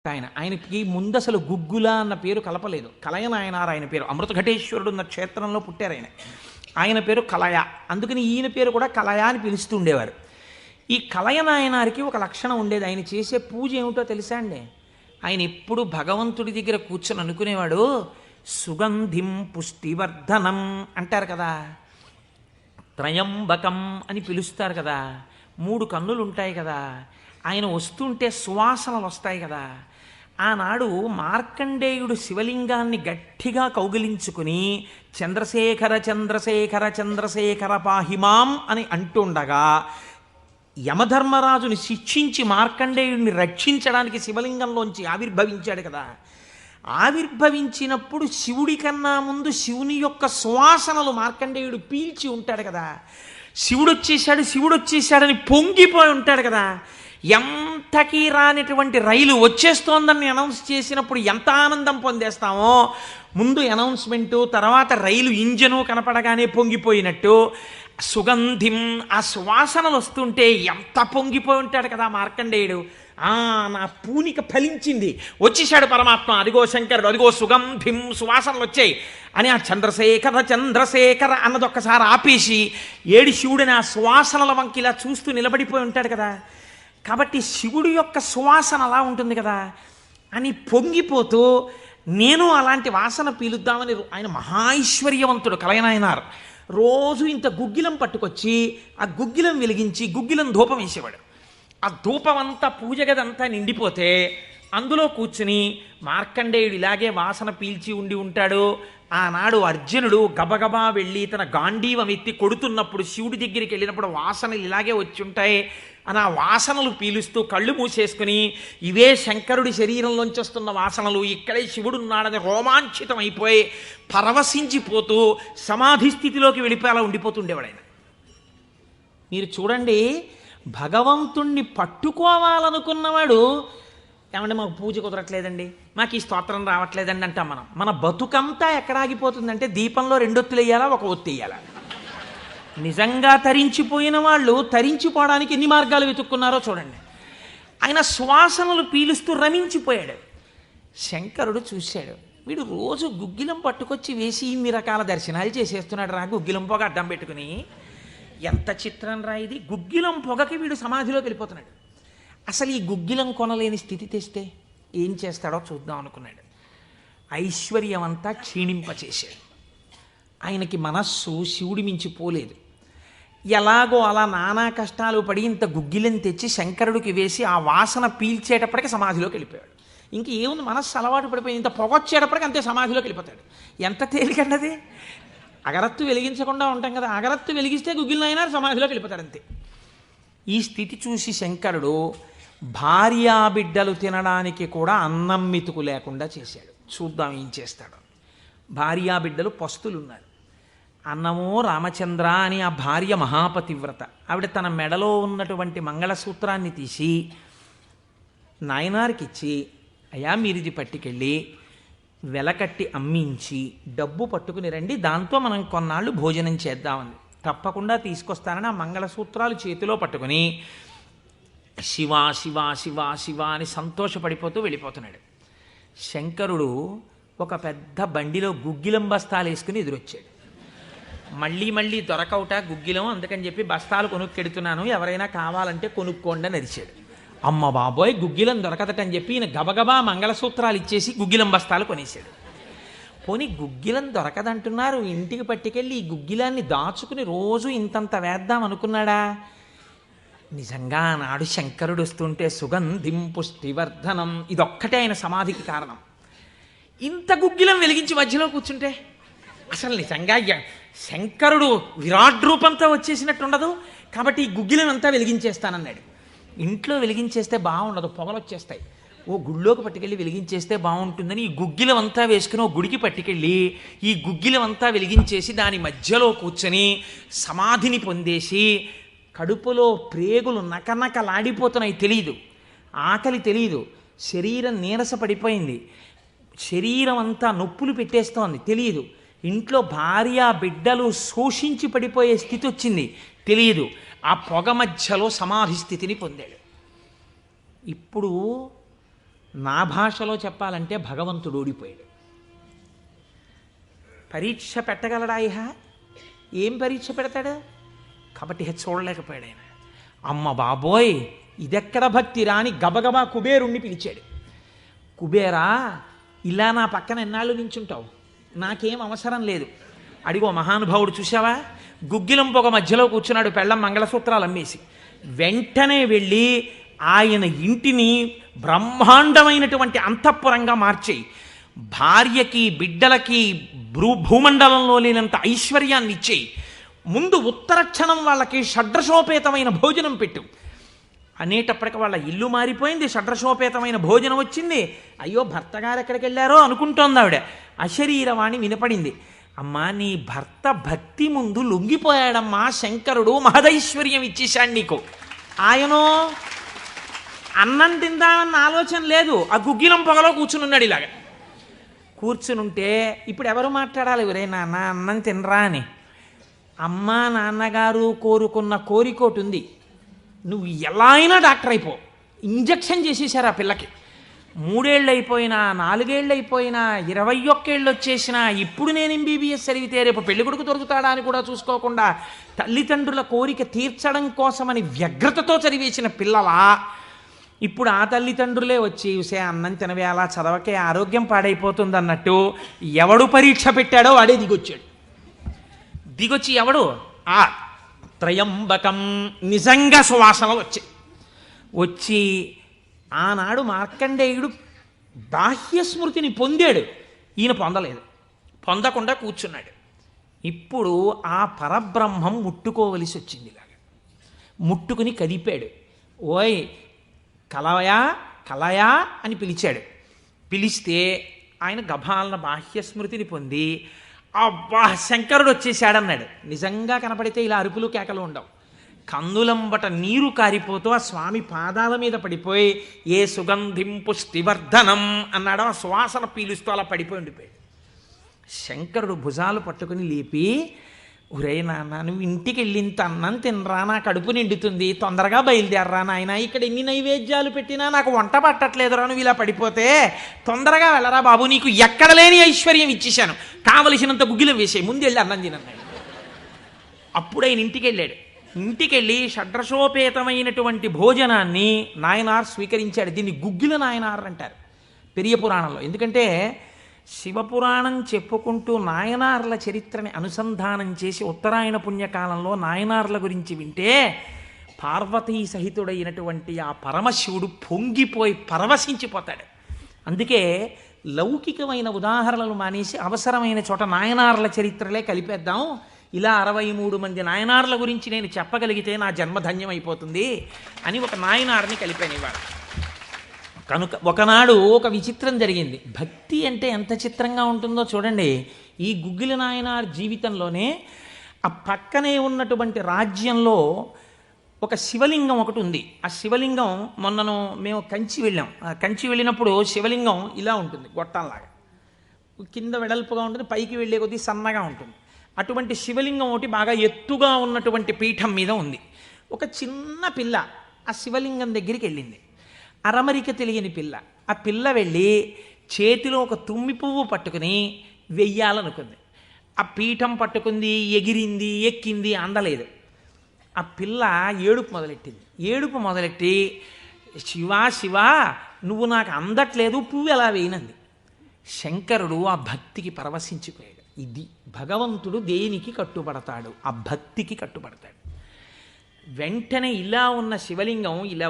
ఆయనకి ముందు అసలు గుగ్గుల అన్న పేరు కలపలేదు. కలయనాయనారు ఆయన పేరు. అమృతఘటేశ్వరుడు ఉన్న క్షేత్రంలో పుట్టారు ఆయన. ఆయన పేరు కలయ. అందుకని ఈయన పేరు కూడా కలయ అని పిలుస్తూ ఉండేవారు. ఈ కలయనాయనారికి ఒక లక్షణం ఉండేది. ఆయన చేసే పూజ ఏమిటో తెలుసా అండి? ఆయన ఎప్పుడు భగవంతుడి దగ్గర కూర్చొని అనుకునేవాడు, సుగంధిం పుష్టివర్ధనం అంటారు కదా, త్రయంబకం అని పిలుస్తారు కదా, 3 కన్నులు ఉంటాయి కదా, ఆయన వస్తుంటే సువాసనలు వస్తాయి కదా. ఆనాడు మార్కండేయుడు శివలింగాన్ని గట్టిగా కౌగిలించుకుని చంద్రశేఖర చంద్రశేఖర చంద్రశేఖర పాహిమాం అని అంటుండగా యమధర్మరాజుని శిక్షించి మార్కండేయుడిని రక్షించడానికి శివలింగంలోంచి ఆవిర్భవించాడు కదా. ఆవిర్భవించినప్పుడు శివుడి కన్నా ముందు శివుని యొక్క సువాసనలు మార్కండేయుడు పీల్చి ఉంటాడు కదా. శివుడు వచ్చేసాడని పొంగిపోయి ఉంటాడు కదా. ఎంతకీ రానిటువంటి రైలు వచ్చేస్తోందని అనౌన్స్ చేసినప్పుడు ఎంత ఆనందం పొందేస్తామో, ముందు అనౌన్స్మెంటు, తర్వాత రైలు ఇంజను కనపడగానే పొంగిపోయినట్టు సుగంధిం, ఆ సువాసనలు వస్తుంటే ఎంత పొంగిపోయి ఉంటాడు కదా మార్కండేయుడు. నా పూనిక ఫలించింది, వచ్చేసాడు పరమాత్మ, అదిగో శంకరుడు, అదిగో సుగంధిం, సువాసనలు వచ్చాయి అని ఆ చంద్రశేఖర చంద్రశేఖర అన్నది ఒక్కసారి ఆపేసి ఏడి శివుడిని ఆ సువాసనల వంకి ఇలా చూస్తూ నిలబడిపోయి ఉంటాడు కదా. కాబట్టి శివుడి యొక్క సువాసన అలా ఉంటుంది కదా అని పొంగిపోతూ నేను అలాంటి వాసన పీలుద్దామని, ఆయన మహైశ్వర్యవంతుడు కలయనాయనారు. రోజు ఇంత గుగ్గిలం పట్టుకొచ్చి ఆ గుగ్గిలం వెలిగించి గుగ్గిలం ధూపం వేసేవాడు. ఆ ధూపం అంతా పూజ గదంతా నిండిపోతే అందులో కూర్చుని మార్కండేయుడు ఇలాగే వాసన పీల్చి ఉంటాడు. ఆనాడు అర్జునుడు గబగబా వెళ్ళి తన గాంధీవం ఎత్తి కొడుతున్నప్పుడు శివుడి దగ్గరికి వెళ్ళినప్పుడు వాసనలు ఇలాగే వచ్చి ఉంటాయి అని ఆ వాసనలు పీలుస్తూ కళ్ళు మూసేసుకుని ఇవే శంకరుడి శరీరంలోంచి వస్తున్న వాసనలు, ఇక్కడే శివుడున్నాడని రోమాంచితం అయిపోయి పరవశించిపోతూ సమాధి స్థితిలోకి వెళ్ళిపోయేలా ఉండిపోతుండేవాడు ఆయన. మీరు చూడండి, భగవంతుణ్ణి పట్టుకోవాలనుకున్నవాడు, ఏమంటే మాకు పూజ కుదరట్లేదండి, మాకు ఈ స్తోత్రం రావట్లేదండి అంటాం మనం. మన బతుకంతా ఎక్కడ ఆగిపోతుందంటే దీపంలో 2 ఒత్తులు వేయాలా, 1 ఒత్తి వేయాలా. నిజంగా తరించిపోయిన వాళ్ళు తరించిపోవడానికి ఎన్ని మార్గాలు వెతుక్కున్నారో చూడండి. ఆయన సువాసనలు పీలుస్తూ రమించిపోయాడు. శంకరుడు చూశాడు, వీడు రోజు గుగ్గిలం పట్టుకొచ్చి వేసి ఇన్ని రకాల దర్శనాలు చేసేస్తున్నాడు రా, గుగ్గిలం పొగ అడ్డం పెట్టుకుని. ఎంత చిత్రం రా ఇది, గుగ్గిలం పొగకి వీడు సమాధిలోకి వెళ్ళిపోతున్నాడు. అసలు ఈ గుగ్గిలం కొనలేని స్థితి తెస్తే ఏం చేస్తాడో చూద్దాం అనుకున్నాడు. ఐశ్వర్యం అంతా క్షీణింపచేశాడు. ఆయనకి మనస్సు శివుడి మించి పోలేదు. ఎలాగో అలా నానా కష్టాలు పడి ఇంత గుగ్గిలం తెచ్చి శంకరుడికి వేసి ఆ వాసన పీల్చేటప్పటికి సమాధిలోకి వెళ్ళిపోయాడు. ఇంక ఏముంది, మనస్సు అలవాటు పడిపోయింది. ఇంత పొగొచ్చేటప్పటికి అంతే సమాధిలోకి వెళ్ళిపోతాడు. ఎంత తేలికండది. అగరత్తు వెలిగించకుండా ఉంటాం కదా, అగరత్తు వెలిగిస్తే గుగ్గిలం అయినా సమాధిలోకి వెళ్ళిపోతాడు అంతే. ఈ స్థితి చూసి శంకరుడు భార్యాబిడ్డలు తినడానికి కూడా అన్నం మెతుకు లేకుండా చేశాడు. చూద్దాం ఏం చేస్తాడు. భార్యాబిడ్డలు పస్తులున్నారు. అన్నమో రామచంద్ర అని ఆ భార్య మహాపతివ్రత. ఆవిడ తన మెడలో ఉన్నటువంటి మంగళసూత్రాన్ని తీసి నాయనారికి ఇచ్చి, అయ్యా మీరు ఇది పట్టుకెళ్ళి వెలకట్టి అమ్మించి డబ్బు పట్టుకుని రండి, దాంతో మనం కొన్నాళ్ళు భోజనం చేద్దామని. తప్పకుండా తీసుకొస్తానని ఆ మంగళసూత్రాలు చేతిలో పట్టుకుని శివ శివ శివ శివ అని సంతోషపడిపోతూ వెళ్ళిపోతున్నాడు. శంకరుడు ఒక పెద్ద బండిలో గుగ్గిలం బస్తాలు వేసుకుని ఎదురొచ్చాడు. మళ్ళీ దొరకవుట గుగ్గిలం, అందుకని చెప్పి బస్తాలు కొనుక్కెడుతున్నాను, ఎవరైనా కావాలంటే కొనుక్కోండి అని అరిచాడు. అమ్మ బాబోయ్, గుగ్గిలం దొరకదటని చెప్పి ఈయన గబగబా మంగళసూత్రాలు ఇచ్చేసి గుగ్గిలం బస్తాలు కొనేశాడు. పోనీ గుగ్గిలం దొరకదంటున్నారు, ఇంటికి పట్టుకెళ్ళి ఈ గుగ్గిలాన్ని దాచుకుని రోజు ఇంతంత వేద్దాం అనుకున్నాడా? నిజంగా నాడు శంకరుడు వస్తుంటే సుగంధిం పుష్టివర్ధనం, ఇదొక్కటే ఆయన సమాధికి కారణం. ఇంత గుగ్గిలం వెలిగించి మధ్యలో కూర్చుంటే అసలు నిజంగా శంకరుడు విరాట్ రూపంతో వచ్చేసినట్టు ఉండదు. కాబట్టి ఈ గుగ్గిలం అంతా వెలిగించేస్తానన్నాడు. ఇంట్లో వెలిగించేస్తే బాగుండదు, పొగలు వచ్చేస్తాయి. ఓ గుళ్ళోకి పట్టుకెళ్ళి వెలిగించేస్తే బాగుంటుందని ఈ గుగ్గిలం అంతా వేసుకుని ఓ గుడికి పట్టుకెళ్ళి ఈ గుగ్గిలం అంతా వెలిగించేసి దాని మధ్యలో కూర్చొని సమాధిని పొందేసి కడుపులో ప్రేగులు నకనకలాడిపోతున్నాయి, తెలియదు, ఆకలి తెలియదు, శరీరం నీరస పడిపోయింది, శరీరం అంతా నొప్పులు పెట్టేస్తోంది, తెలియదు, ఇంట్లో భార్య బిడ్డలు శోషించి పడిపోయే స్థితి వచ్చింది, తెలియదు. ఆ పొగ మధ్యలో సమాధి స్థితిని పొందాడు. ఇప్పుడు నా భాషలో చెప్పాలంటే భగవంతుడు ఓడిపోయాడు. పరీక్ష పెట్టగలడా ఇహ? ఏం పరీక్ష పెడతాడు? కాబట్టి చూడలేకపోయాడు ఆయన. అమ్మ బాబోయ్, ఇదెక్కడ భక్తి రాని గబగబా కుబేరుణ్ణి పిలిచాడు. కుబేరా, ఇలా నా పక్కన ఎన్నాళ్ళు నించుంటావు? నాకేం అవసరం లేదు. అడిగో మహానుభావుడు చూసావా, గుగ్గిలం పొగ మధ్యలో కూర్చున్నాడు పెళ్ళం మంగళసూత్రాలు అమ్మేసి. వెంటనే వెళ్ళి ఆయన ఇంటిని బ్రహ్మాండమైనటువంటి అంతఃపురంగా మార్చేయి, భార్యకి బిడ్డలకి భూమండలంలో లేనంత ఐశ్వర్యాన్ని ఇచ్చేయి, ముందు ఉత్తరక్షణం వాళ్ళకి షడ్రశోపేతమైన భోజనం పెట్టు అనేటప్పటికి వాళ్ళ ఇల్లు మారిపోయింది. షడ్రశోపేతమైన భోజనం వచ్చింది. అయ్యో భర్త గారు ఎక్కడికి వెళ్ళారో అనుకుంటోంది ఆవిడ. అశరీరవాణి వినపడింది. అమ్మా, నీ భర్త భక్తి ముందు లొంగిపోయాడమ్మా, శంకరుడు మహదైశ్వర్యం ఇచ్చేశాడు నీకు. ఆయనో అన్నం తిందామన్న ఆలోచన లేదు, ఆ గుగ్గిలం పొగలో కూర్చుని ఉన్నాడు. ఇలాగ కూర్చునుంటే ఇప్పుడు ఎవరు మాట్లాడాలి? ఒరే నాన్న అన్నం తినరా అని. అమ్మా నాన్నగారు కోరుకున్న కోరికోటి ఉంది, నువ్వు ఎలా అయినా డాక్టర్ అయిపో. ఇంజక్షన్ చేసేసారు ఆ పిల్లకి. 3 ఏళ్ళు అయిపోయినా, 4 ఏళ్ళు అయిపోయినా, 21 ఏళ్ళు వచ్చేసినా, ఇప్పుడు నేను MBBS చదివితే రేపు పెళ్లి కొడుకు దొరుకుతాడా అని కూడా చూసుకోకుండా తల్లిదండ్రుల కోరిక తీర్చడం కోసమని వ్యగ్రతతో చదివేసిన పిల్లలా ఇప్పుడు ఆ తల్లిదండ్రులే వచ్చి చూసే అన్నం తినవే, అలా చదవకే ఆరోగ్యం పాడైపోతుంది అన్నట్టు ఎవడు పరీక్ష పెట్టాడో వాడే దిగొచ్చాడు. దిగొచ్చి ఎవడు? ఆ త్రయంబకం నిజంగా సువాసనలు వచ్చి ఆనాడు మార్కండేయుడు బాహ్య స్మృతిని పొందాడు, ఈయన పొందలేదు. పొందకుండా కూర్చున్నాడు. ఇప్పుడు ఆ పరబ్రహ్మం ముట్టుకోవలసి వచ్చింది. ఇలాగా ముట్టుకుని కదిపాడు. ఓయ్ కలయా కలయా అని పిలిచాడు. పిలిస్తే ఆయన గభాలన బాహ్య స్మృతిని పొంది అబ్బా శంకరుడు వచ్చేసాడన్నాడు. నిజంగా కనపడితే ఇలా అరుపులు కేకలు ఉండవు. కందులంబట నీరు కారిపోతూ ఆ స్వామి పాదాల మీద పడిపోయి ఏ సుగంధిం పుష్టివర్ధనం అన్నాడు. ఆ సువాసన పీలుస్తూ అలా పడిపోయి ఉండిపోయాడు. శంకరుడు భుజాలు పట్టుకుని లేపి, ఒరే నాన్న, నువ్వు ఇంటికి వెళ్ళింత అన్నం తినరా, నా కడుపు నిండుతుంది, తొందరగా బయలుదేరరా నాయన, ఇక్కడ ఎన్ని నైవేద్యాలు పెట్టినా నాకు వంట పట్టట్లేదురా, నువ్వు ఇలా పడిపోతే తొందరగా వెళ్ళరా బాబు, నీకు ఎక్కడ లేని ఐశ్వర్యం ఇచ్చేశాను, కావలసినంత గుగ్గిలం వేసే, ముందు వెళ్ళి అన్నం తినన్నాడు. అప్పుడు ఆయన ఇంటికి వెళ్ళాడు. ఇంటికి వెళ్ళి షడ్రశోపేతమైనటువంటి భోజనాన్ని నాయనార్ స్వీకరించాడు. దీన్ని గుగ్గిల నాయనార్ అంటారు పెరియ పురాణంలో. ఎందుకంటే శివపురాణం చెప్పుకుంటూ నాయనార్ల చరిత్రని అనుసంధానం చేసి ఉత్తరాయణ పుణ్యకాలంలో నాయనార్ల గురించి వింటే పార్వతీ సహితుడైనటువంటి ఆ పరమశివుడు పొంగిపోయి పరవశించిపోతాడు. అందుకే లౌకికమైన ఉదాహరణలు మానేసి అవసరమైన చోట నాయనార్ల చరిత్రలే కలిపేద్దాం. ఇలా 63 మంది నాయనార్ల గురించి నేను చెప్పగలిగితే నా జన్మధన్యం అయిపోతుంది అని ఒక నాయనార్ని కలిపాను ఇవాళ. కనుక ఒకనాడు ఒక విచిత్రం జరిగింది. భక్తి అంటే ఎంత చిత్రంగా ఉంటుందో చూడండి. ఈ గుగ్గిల నాయనార్ జీవితంలోనే ఆ పక్కనే ఉన్నటువంటి రాజ్యంలో ఒక శివలింగం ఒకటి ఉంది. ఆ శివలింగం మొన్నను మేము కంచి వెళ్ళాం. కంచి వెళ్ళినప్పుడు శివలింగం ఇలా ఉంటుంది, గొట్టంలాగా కింద వెడల్పుగా ఉంటుంది, పైకి వెళ్ళే కొద్దీ సన్నగా ఉంటుంది. అటువంటి శివలింగం ఒకటి బాగా ఎత్తుగా ఉన్నటువంటి పీఠం మీద ఉంది. ఒక చిన్న పిల్ల ఆ శివలింగం దగ్గరికి వెళ్ళింది. అరమరిక తెలియని పిల్ల. ఆ పిల్ల వెళ్ళి చేతిలో ఒక తుమ్మి పువ్వు పట్టుకుని వెయ్యాలనుకుంది. ఆ పీఠం పట్టుకుంది, ఎగిరింది, ఎక్కింది, అందలేదు. ఆ పిల్ల ఏడుపు మొదలెట్టింది. ఏడుపు మొదలెట్టి శివా శివా నువ్వు నాకు అందట్లేదు, పువ్వు ఎలా వేయనంది. శంకరుడు ఆ భక్తికి పరవశించిపోయాడు. ఇది భగవంతుడు దేనికి కట్టుబడతాడు? ఆ భక్తికి కట్టుబడతాడు. వెంటనే ఇలా ఉన్న శివలింగం ఇలా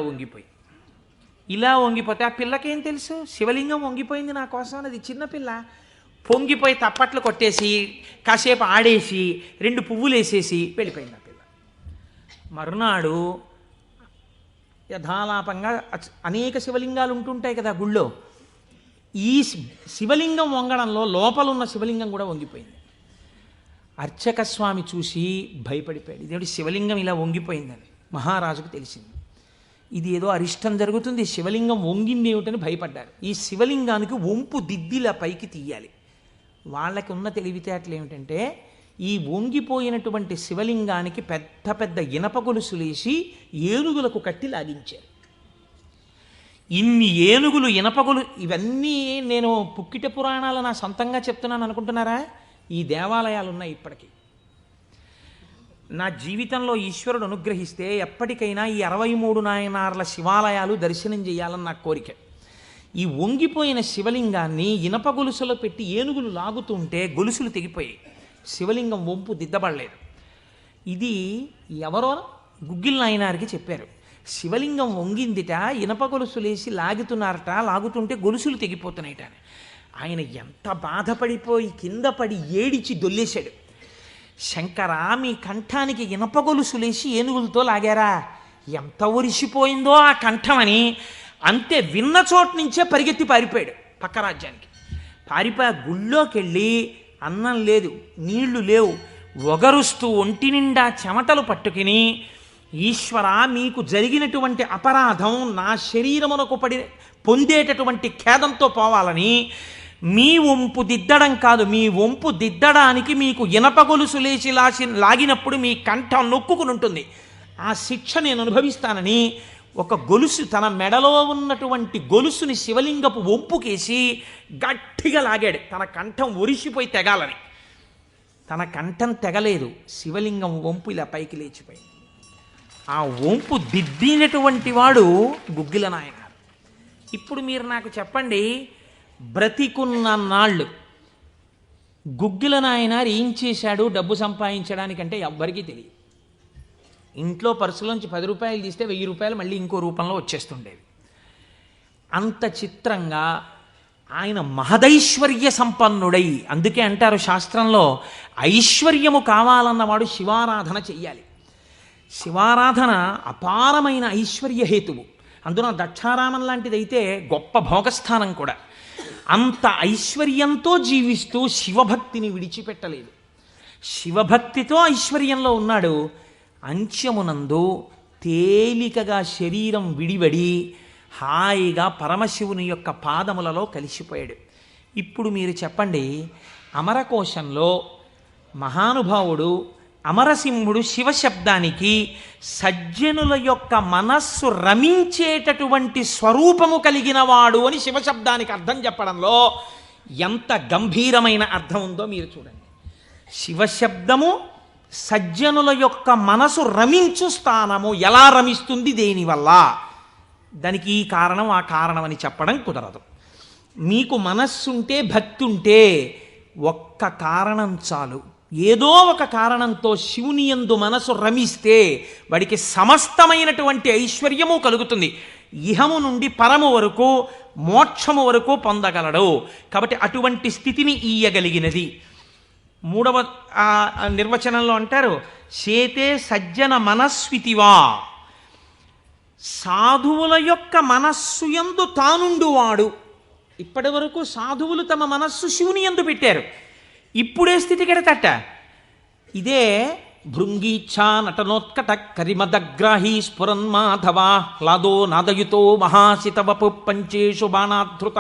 వంగిపోతే ఆ పిల్లకేం తెలుసు? శివలింగం వంగిపోయింది నా కోసం అన్నది. చిన్నపిల్ల పొంగిపోయి తప్పట్లు కొట్టేసి కాసేపు ఆడేసి 2 పువ్వులు వేసేసి వెళ్ళిపోయింది ఆ పిల్ల. మరునాడు యథాలాపంగా అనేక శివలింగాలు ఉంటుంటాయి కదా గుళ్ళో. ఈ శివలింగం వంగడంలో లోపలున్న శివలింగం కూడా వంగిపోయింది. అర్చక స్వామి చూసి భయపడిపోయాడు. ఇదేమిటి శివలింగం ఇలా వంగిపోయిందని మహారాజుకు తెలిసింది. ఇది ఏదో అరిష్టం జరుగుతుంది, శివలింగం వంగింది ఏమిటని భయపడ్డారు. ఈ శివలింగానికి వంపు దిద్దిలా పైకి తీయాలి. వాళ్ళకి ఉన్న తెలివితేటలు ఏమిటంటే ఈ వంగిపోయినటువంటి శివలింగానికి పెద్ద పెద్ద ఇనప గొలుసులేసి ఏనుగులకు కట్టి లాగించారు. ఇన్ని ఏనుగులు ఇనపగులు, ఇవన్నీ నేను పుక్కిట పురాణాలు నా సొంతంగా చెప్తున్నాను అనుకుంటున్నారా? ఈ దేవాలయాలు ఉన్నాయి ఇప్పటికీ. నా జీవితంలో ఈశ్వరుడు అనుగ్రహిస్తే ఎప్పటికైనా ఈ 63 నాయనార్ల శివాలయాలు దర్శనం చేయాలని నా కోరిక. ఈ వంగిపోయిన శివలింగాన్ని ఇనప గొలుసులో పెట్టి ఏనుగులు లాగుతుంటే గొలుసులు తెగిపోయాయి, శివలింగం వంపు దిద్దబడలేదు. ఇది ఎవరో గుగ్గిల్ నాయనారికి చెప్పారు. శివలింగం వంగిందిట, ఇనప గొలుసులేసి లాగుతున్నారట, లాగుతుంటే గొలుసులు తెగిపోతున్నాయిట. ఆయన ఎంత బాధపడిపోయి కింద పడి ఏడిచి దొల్లేశాడు. శంకరా, మీ కంఠానికి ఇనప గొలుసులేసి ఏనుగులతో లాగారా? ఎంత ఒరిసిపోయిందో ఆ కంఠమని. అంతే, విన్న చోటు నుంచే పరిగెత్తి పారిపోయాడు పక్క రాజ్యానికి. పారిపోయి గుళ్ళోకి వెళ్ళి అన్నం లేదు, నీళ్లు లేవు, ఒగరుస్తూ ఒంటి నిండా చెమటలు పట్టుకుని, ఈశ్వర, మీకు జరిగినటువంటి అపరాధం నా శరీరమునకు పొందేటటువంటి ఖేదంతో పోవాలని మీ వంపు దిద్దడం కాదు, మీ వంపు దిద్దడానికి మీకు ఇనప గొలుసు లేచి లాగినప్పుడు మీ కంఠం నొక్కుకుని ఉంటుంది, ఆ శిక్ష నేను అనుభవిస్తానని ఒక గొలుసు, తన మెడలో ఉన్నటువంటి గొలుసుని శివలింగపు వంపుకేసి గట్టిగా లాగాడు, తన కంఠం ఒరిసిపోయి తెగాలని. తన కంఠం తెగలేదు, శివలింగం వంపు ఇలా పైకి లేచిపోయింది. ఆ వంపు దిద్దినటువంటి వాడు గుగ్గిల నాయనారు. ఇప్పుడు మీరు నాకు చెప్పండి, బ్రతికున్న నాళ్ళు గుగ్గిల నాయనారు ఏం చేశాడు డబ్బు సంపాదించడానికంటే ఎవ్వరికీ తెలియదు. ఇంట్లో పర్సులోంచి 10 రూపాయలు తీస్తే 1000 రూపాయలు మళ్ళీ ఇంకో రూపంలో వచ్చేస్తుండేవి. అంత చిత్రంగా ఆయన మహదైశ్వర్య సంపన్నుడై, అందుకే అంటారు శాస్త్రంలో, ఐశ్వర్యము కావాలన్నవాడు శివారాధన చెయ్యాలి. శివారాధన అపారమైన ఐశ్వర్య హేతువు. అందున దక్షారామం లాంటిదైతే గొప్ప భోగస్థానం కూడా. అంత ఐశ్వర్యంతో జీవిస్తూ శివభక్తిని విడిచిపెట్టలేదు. శివభక్తితో ఐశ్వర్యంలో ఉన్నాడు. అంత్యమునందు తేలికగా శరీరం విడివడి హాయిగా పరమశివుని యొక్క పాదములలో కలిసిపోయాడు. ఇప్పుడు మీరు చెప్పండి, అమరకోశంలో మహానుభావుడు అమరసింహుడు శివశబ్దానికి సజ్జనుల యొక్క మనస్సు రమించేటటువంటి స్వరూపము కలిగిన వాడు అని శివశబ్దానికి అర్థం చెప్పడంలో ఎంత గంభీరమైన అర్థం ఉందో మీరు చూడండి. శివశబ్దము సజ్జనుల యొక్క మనసు రమించు స్థానము. ఎలా రమిస్తుంది, దేనివల్ల? దానికి ఈ కారణం ఆ కారణం అని చెప్పడం కుదరదు. మీకు మనస్సుంటే, భక్తి ఉంటే ఒక్క కారణం చాలు. ఏదో ఒక కారణంతో శివుని యందు మనసు రమిస్తే వాడికి సమస్తమైనటువంటి ఐశ్వర్యము కలుగుతుంది. ఇహము నుండి పరము వరకు, మోక్షము వరకు పొందగలడు. కాబట్టి అటువంటి స్థితిని ఇయ్యగలిగినది. 3వ నిర్వచనంలో అంటారు, చేతే సజ్జన మనస్వితివా, సాధువుల యొక్క మనస్సు యందు తానుండువాడు. ఇప్పటి వరకు సాధువులు తమ మనస్సు శివుని యందు పెట్టారు, ఇప్పుడే స్థితికెడతట. ఇదే భృంగీచ్ఛా నటనోత్కట కరిమదగ్రాహీ స్ఫురన్మాధవా హ్లాదో నాదయుతో మహాసితవపు పంచేషు బాణాధృత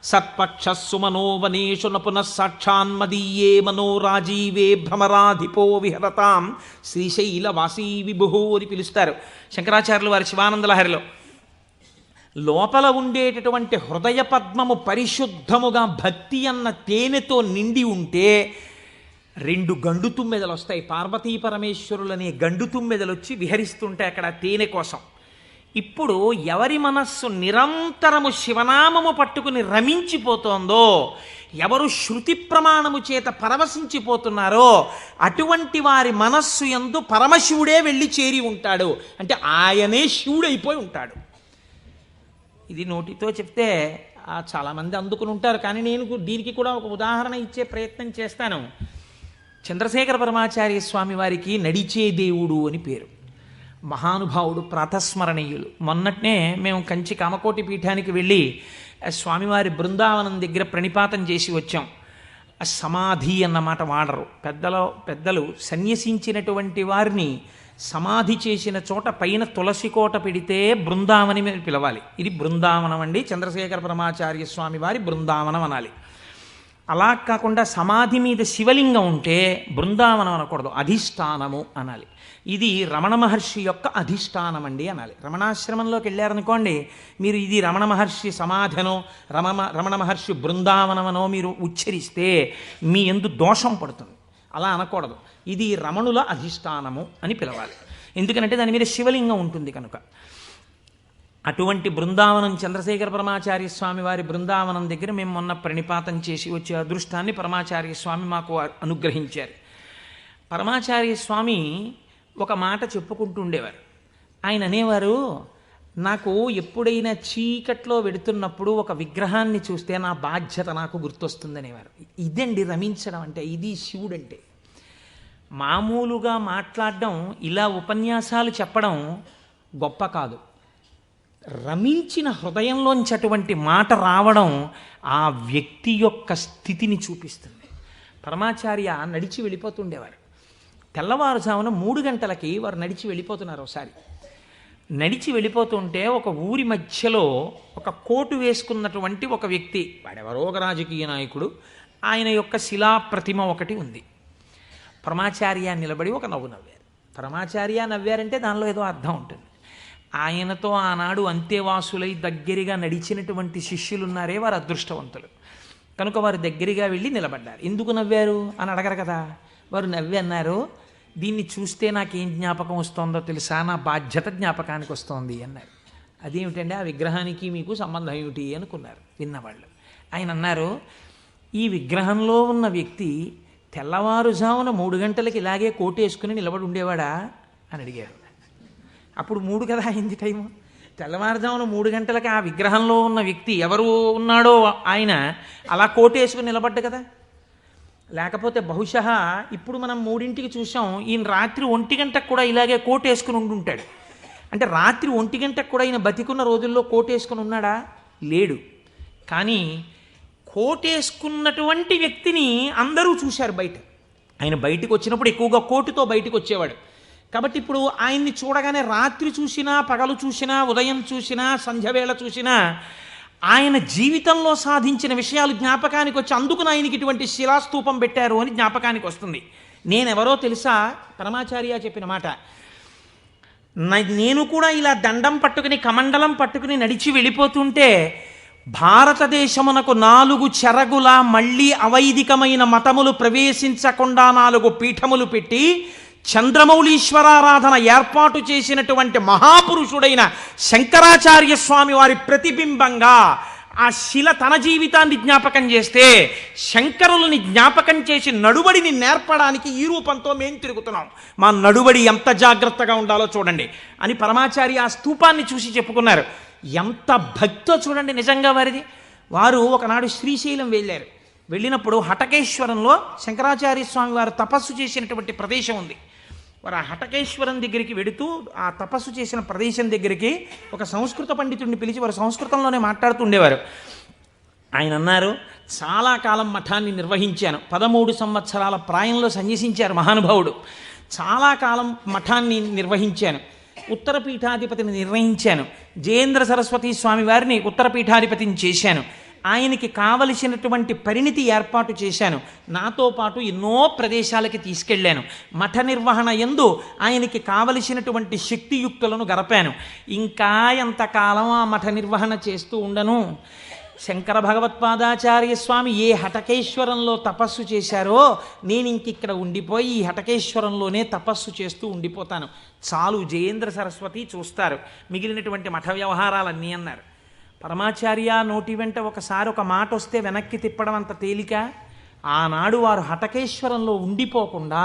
సత్పక్షస్సు మనోవనేషు నపునః సాక్షాన్మదీయే మనోరాజీవే భ్రమరాధిపో విహరతాం శ్రీశైలవాసీ విభుహో అని పిలుస్తారు శంకరాచార్యులు వారి శివానందలహరిలో. లోపల ఉండేటటువంటి హృదయ పద్మము పరిశుద్ధముగా భక్తి అన్న తేనెతో నిండి ఉంటే 2 గండు తుమ్మెదలు వస్తాయి. పార్వతీ పరమేశ్వరులనే గండు తుమ్మెదలు వచ్చి విహరిస్తుంటే అక్కడ తేనె కోసం. ఇప్పుడు ఎవరి మనస్సు నిరంతరము శివనామము పట్టుకుని రమించిపోతోందో, ఎవరు శృతి ప్రమాణము చేత పరవశించిపోతున్నారో అటువంటి వారి మనస్సు యందు పరమశివుడే వెళ్ళి చేరి ఉంటాడు. అంటే ఆయనే శివుడైపోయి ఉంటాడు. ఇది నోటితో చెప్తే చాలామంది అందుకుని ఉంటారు, కానీ నేను దీనికి కూడా ఒక ఉదాహరణ ఇచ్చే ప్రయత్నం చేస్తాను. చంద్రశేఖర పరమాచార్య స్వామి వారికి నడిచే దేవుడు అని పేరు. మహానుభావుడు, ప్రాతస్మరణీయులు. మొన్నట్నే మేము కంచి కామకోటి పీఠానికి వెళ్ళి స్వామివారి బృందావనం దగ్గర ప్రణిపాతం చేసి వచ్చాం. సమాధి అన్నమాట వాడరు పెద్దలు సన్యసించినటువంటి వారిని సమాధి చేసిన చోట పైన తులసి కోట పెడితే బృందావని మీద పిలవాలి. ఇది బృందావనం అండి, చంద్రశేఖర పరమాచార్య స్వామి వారి బృందావనం అనాలి. అలా కాకుండా సమాధి మీద శివలింగం ఉంటే బృందావనం అనకూడదు, అధిష్టానము అనాలి. ఇది రమణ మహర్షి యొక్క అధిష్టానం అండి అనాలి. రమణాశ్రమంలోకి వెళ్ళారనుకోండి, మీరు ఇది రమణ మహర్షి సమాధనో రమణ మహర్షి బృందావనమనో మీరు ఉచ్చరిస్తే మీ యందు దోషం పడుతుంది. అలా అనకూడదు. ఇది రమణుల అధిష్టానము అని పిలవాలి. ఎందుకంటే దాని మీద శివలింగం ఉంటుంది కనుక. అటువంటి బృందావనం చంద్రశేఖర పరమాచార్య స్వామి వారి బృందావనం దగ్గర మేము మొన్న ప్రణిపాతం చేసి వచ్చే అదృష్టాన్ని పరమాచార్య స్వామి మాకు అనుగ్రహించారు. పరమాచార్య స్వామి ఒక మాట చెప్పుకుంటూ ఉండేవారు. ఆయన అనేవారు, నాకు ఎప్పుడైనా చీకట్లో వెడుతున్నప్పుడు ఒక విగ్రహాన్ని చూస్తే నా బాధ్యత నాకు గుర్తొస్తుందనేవారు. ఇదండి రమించడం అంటే, ఇది శివుడంటే. మామూలుగా మాట్లాడడం, ఇలా ఉపన్యాసాలు చెప్పడం గొప్ప కాదు. రమించిన హృదయంలోంచి అటువంటి మాట రావడం ఆ వ్యక్తి యొక్క స్థితిని చూపిస్తుంది. పరమాచార్య నడిచి వెళ్ళిపోతుండేవారు. తెల్లవారుజామున 3 గంటలకి వారు నడిచి వెళ్ళిపోతున్నారు. ఒకసారి నడిచి వెళ్ళిపోతుంటే ఒక ఊరి మధ్యలో ఒక కోటు వేసుకున్నటువంటి ఒక వ్యక్తి, వాడెవరో ఒక రాజకీయ నాయకుడు, ఆయన యొక్క శిలాప్రతిమ ఒకటి ఉంది. పరమాచార్య నిలబడి ఒక నవ్వు నవ్వారు. పరమాచార్య నవ్వారంటే దానిలో ఏదో అర్థం ఉంటుంది. ఆయనతో ఆనాడు అంతేవాసులై దగ్గరగా నడిచినటువంటి శిష్యులున్నారే, వారు అదృష్టవంతులు కనుక వారు దగ్గరగా వెళ్ళి నిలబడ్డారు. ఎందుకు నవ్వారు అని అడగరు కదా. వారు నవ్వి అన్నారు, దీన్ని చూస్తే నాకేం జ్ఞాపకం వస్తుందో తెలుసా, నా బాధ్యత జ్ఞాపకానికి వస్తోంది అన్నారు. అదేమిటండి, ఆ విగ్రహానికి మీకు సంబంధం ఏమిటి అనుకున్నారు విన్నవాళ్ళు. ఆయన అన్నారు, ఈ విగ్రహంలో ఉన్న వ్యక్తి తెల్లవారుజామున 3 గంటలకి ఇలాగే కోటేసుకుని నిలబడి ఉండేవాడా అని అడిగారు. అప్పుడు 3 కదా అయింది టైము. తెల్లవారుజామున 3 గంటలకి ఆ విగ్రహంలో ఉన్న వ్యక్తి ఎవరు ఉన్నాడో ఆయన అలా కోటేసుకుని నిలబడ్డ కదా. లేకపోతే బహుశా ఇప్పుడు మనం 3ంటికి చూసాం, ఈయన రాత్రి 1 గంటకు కూడా ఇలాగే కోటేసుకుని ఉండుంటాడు. అంటే రాత్రి 1 గంటకు కూడా ఈయన బతికున్న రోజుల్లో కోటేసుకుని ఉన్నాడా? లేడు. కానీ కోటేసుకున్నటువంటి వ్యక్తిని అందరూ చూశారు బయట. ఆయన బయటకు వచ్చినప్పుడు ఎక్కువగా కోటుతో బయటకు వచ్చేవాడు. కాబట్టి ఇప్పుడు ఆయన్ని చూడగానే రాత్రి చూసినా, పగలు చూసినా, ఉదయం చూసినా, సంధ్యవేళ చూసినా ఆయన జీవితంలో సాధించిన విషయాలు జ్ఞాపకానికి వచ్చి, అందుకు ఆయనకి ఇటువంటి శిలాస్తూపం పెట్టారు అని జ్ఞాపకానికి వస్తుంది. నేనెవరో తెలుసా? పరమాచార్య చెప్పిన మాట. నేను కూడా ఇలా దండం పట్టుకుని కమండలం పట్టుకుని నడిచి వెళ్ళిపోతుంటే భారతదేశమునకు 4 చెరగుల మళ్ళీ అవైదికమైన మతములు ప్రవేశించకుండా 4 పీఠములు పెట్టి చంద్రమౌళీశ్వరారాధన ఏర్పాటు చేసినటువంటి మహాపురుషుడైన శంకరాచార్య స్వామి వారి ప్రతిబింబంగా ఆ శిల తన జీవితాన్ని జ్ఞాపకం చేస్తే, శంకరులని జ్ఞాపకం చేసి నడుబడిని నేర్పడానికి ఈ రూపంతో మేం తిరుగుతున్నాం. మా నడుబడి ఎంత జాగ్రత్తగా ఉండాలో చూడండి అని పరమాచార్య ఆ స్తూపాన్ని చూసి చెప్పుకున్నారు. ఎంత భక్తో చూడండి నిజంగా వారిది. వారు ఒకనాడు శ్రీశైలం వెళ్ళారు. వెళ్ళినప్పుడు హటకేశ్వరంలో శంకరాచార్య స్వామి వారు తపస్సు చేసినటువంటి ప్రదేశం ఉంది. వారు ఆ హటకేశ్వరం దగ్గరికి వెడుతూ ఆ తపస్సు చేసిన ప్రదేశం దగ్గరికి ఒక సంస్కృత పండితుడిని పిలిచి వారు సంస్కృతంలోనే మాట్లాడుతుండేవారు. ఆయన అన్నారు, చాలా కాలం మఠాన్ని నిర్వహించాను. 13 సంవత్సరాల ప్రాయంలో సన్యసించారు మహానుభావుడు. చాలా కాలం మఠాన్ని నిర్వహించాను. ఉత్తర పీఠాధిపతిని నిర్వహించాను. జయేంద్ర సరస్వతి స్వామి వారిని ఉత్తర పీఠాధిపతిని చేశాను. ఆయనకి కావలసినటువంటి పరిణితి ఏర్పాటు చేశాను. నాతో పాటు ఎన్నో ప్రదేశాలకి తీసుకెళ్ళాను. మఠ నిర్వహణ యందు ఆయనకి కావలసినటువంటి శక్తియుక్తులను గరపాను. ఇంకా ఎంతకాలం ఆ మఠ నిర్వహణ చేస్తూ ఉండను. శంకర భగవత్పాదాచార్య స్వామి ఏ హటకేశ్వరంలో తపస్సు చేశారో నేను ఇంకిక్కడ ఉండిపోయి ఈ హటకేశ్వరంలోనే తపస్సు చేస్తూ ఉండిపోతాను. చాలు, జయేంద్ర సరస్వతి చూస్తారు మిగిలినటువంటి మఠ వ్యవహారాలన్నీ అన్నారు. పరమాచార్య నోటి వెంట ఒకసారి ఒక మాట వస్తే వెనక్కి తిప్పడం అంత తేలిక. ఆనాడు వారు హటకేశ్వరంలో ఉండిపోకుండా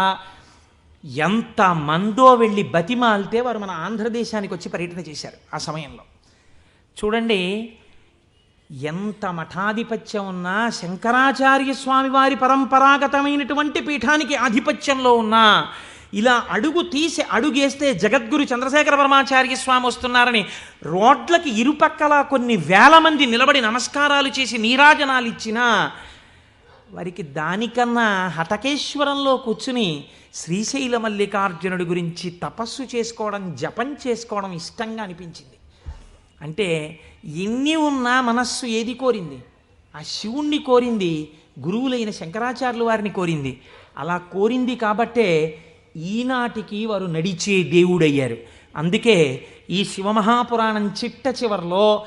ఎంత మందో వెళ్ళి బతిమాలితే వారు మన ఆంధ్రదేశానికి వచ్చి పర్యటన చేశారు. ఆ సమయంలో చూడండి, ఎంత మఠాధిపత్యం ఉన్నా, శంకరాచార్య స్వామి వారి పరంపరాగతమైనటువంటి పీఠానికి ఆధిపత్యంలో ఉన్నా, ఇలా అడుగేస్తే జగద్గురు చంద్రశేఖర పరమాచార్య స్వామి వస్తున్నారని రోడ్లకి ఇరుపక్కల కొన్ని వేల మంది నిలబడి నమస్కారాలు చేసి నీరాజనాలు ఇచ్చినా వారికి దానికన్నా హటకేశ్వరంలో కూర్చుని శ్రీశైల మల్లికార్జునుడి గురించి తపస్సు చేసుకోవడం, జపం చేసుకోవడం ఇష్టంగా అనిపించింది. అంటే ఎన్ని ఉన్నా మనస్సు ఏది కోరింది? ఆ శివుణ్ణి కోరింది. గురువులైన శంకరాచార్యుల వారిని కోరింది. అలా కోరింది కాబట్టే ఈనాటికి వారు నడిచే దేవుడయ్యారు. అందుకే ఈ శివమహాపురాణం చిట్ట చివరిలో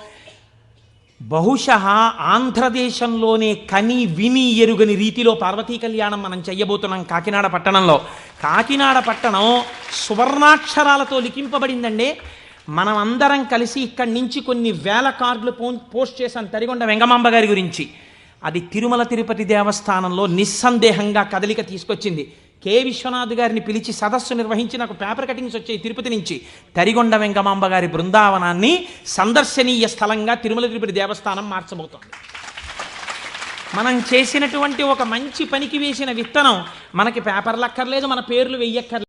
బహుశः ఆంధ్రదేశంలోనే కని విని ఎరుగని రీతిలో పార్వతీ కళ్యాణం మనం చెయ్యబోతున్నాం కాకినాడ పట్టణంలో. కాకినాడ పట్టణం సువర్ణాక్షరాలతో లిఖింపబడిందండి. మనం అందరం కలిసి ఇక్కడి నుంచి కొన్ని వేల కార్డులు పోస్ట్ చేశాం తరిగొండ వెంగమాంబ గారి గురించి. అది తిరుమల తిరుపతి దేవస్థానంలో నిస్సందేహంగా కదలిక తీసుకొచ్చింది. కె విశ్వనాథ్ గారిని పిలిచి సదస్సు నిర్వహించి నాకు పేపర్ కటింగ్స్ వచ్చాయి తిరుపతి నుంచి. తరిగొండ వెంగమాంబ గారి బృందావనాన్ని సందర్శనీయ స్థలంగా తిరుమల తిరుపతి దేవస్థానం మార్చబోతోంది. మనం చేసినటువంటి ఒక మంచి పనికి వేసిన విత్తనం మనకి పేపర్లు అక్కర్లేదు, మన పేర్లు వెయ్యక్కర్లేదు.